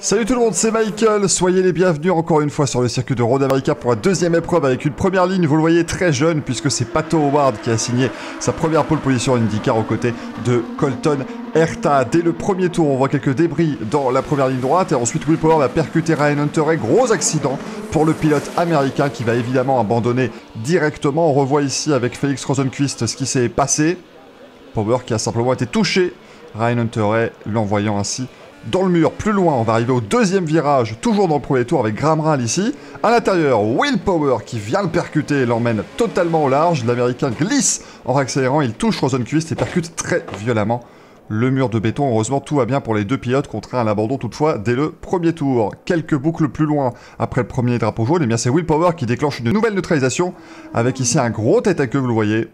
Salut tout le monde, c'est Michael, soyez les bienvenus encore une fois sur le circuit de Road America pour la deuxième épreuve avec une première ligne, vous le voyez, très jeune puisque c'est Pato O'Ward qui a signé sa première pole position IndyCar aux côtés de Colton Herta. Dès le premier tour, on voit quelques débris dans la première ligne droite et ensuite Will Power va percuter Ryan Hunter. Gros accident pour le pilote américain qui va évidemment abandonner directement. On revoit ici avec Felix Rosenqvist ce qui s'est passé. Power qui a simplement été touché, Ryan Hunter l'envoyant ainsi dans le mur. Plus loin, on va arriver au deuxième virage, toujours dans le premier tour avec Graham Rahal ici. À l'intérieur, Will Power qui vient le percuter et l'emmène totalement au large. L'Américain glisse en accélérant, il touche Rosenqvist et percute très violemment le mur de béton. Heureusement, tout va bien pour les deux pilotes, contraints à l'abandon toutefois dès le premier tour. Quelques boucles plus loin, après le premier drapeau jaune, et bien c'est Will Power qui déclenche une nouvelle neutralisation, avec ici un gros tête à queue, vous le voyez.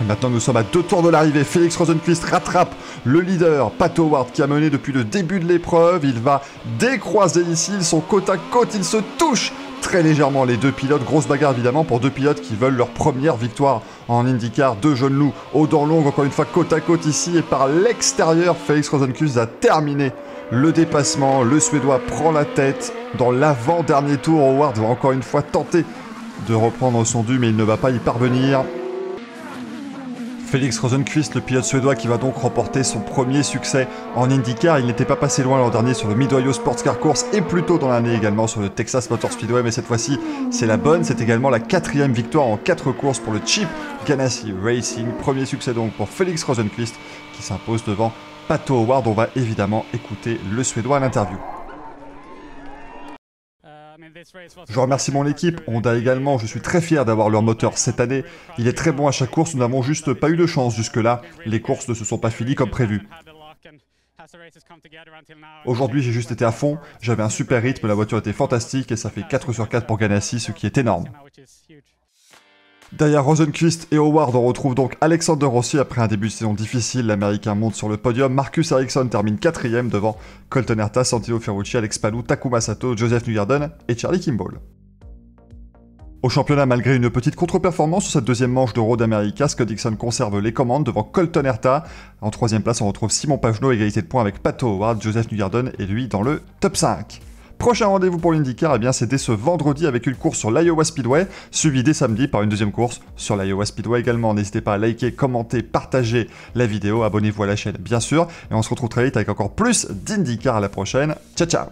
Et maintenant nous sommes à 2 tours de l'arrivée, Felix Rosenqvist rattrape le leader, Pato O'Ward qui a mené depuis le début de l'épreuve, il va décroiser ici, ils sont côte à côte, ils se touchent très légèrement les deux pilotes, grosse bagarre évidemment pour deux pilotes qui veulent leur première victoire en IndyCar, deux jeunes loups aux dents longues, encore une fois côte à côte ici et par l'extérieur, Felix Rosenqvist a terminé le dépassement, le Suédois prend la tête dans l'avant-dernier tour, O'Ward va encore une fois tenter de reprendre son dû mais il ne va pas y parvenir. Felix Rosenqvist, le pilote suédois qui va donc remporter son premier succès en IndyCar. Il n'était pas passé loin l'an dernier sur le Mid-Ohio Sports Car Course et plus tôt dans l'année également sur le Texas Motor Speedway. Mais cette fois-ci, c'est la bonne. C'est également la 4e victoire en 4 courses pour le Chip Ganassi Racing. Premier succès donc pour Felix Rosenqvist qui s'impose devant Pato O'Ward. On va évidemment écouter le Suédois à l'interview. Je remercie mon équipe, Honda également, je suis très fier d'avoir leur moteur cette année. Il est très bon à chaque course, nous n'avons juste pas eu de chance jusque-là. Les courses ne se sont pas finies comme prévu. Aujourd'hui j'ai juste été à fond, j'avais un super rythme, la voiture était fantastique et ça fait 4 sur 4 pour Ganassi, ce qui est énorme. Derrière Rosenqvist et O'Ward, on retrouve donc Alexander Rossi après un début de saison difficile. L'Américain monte sur le podium. Marcus Ericsson termine 4e devant Colton Herta, Santino Ferrucci, Alex Palou, Takuma Sato, Joseph Newgarden et Charlie Kimball. Au championnat, malgré une petite contre-performance sur cette deuxième manche de Road America, Scott Dixon conserve les commandes devant Colton Herta. En 3e place, on retrouve Simon Pagenaud, égalité de points avec Pato O'Ward, Joseph Newgarden et lui dans le top 5. Prochain rendez-vous pour l'IndyCar, eh bien c'est dès ce vendredi avec une course sur l'Iowa Speedway, suivie dès samedi par une deuxième course sur l'Iowa Speedway également. N'hésitez pas à liker, commenter, partager la vidéo, abonnez-vous à la chaîne bien sûr, et on se retrouve très vite avec encore plus d'IndyCar à la prochaine. Ciao ciao.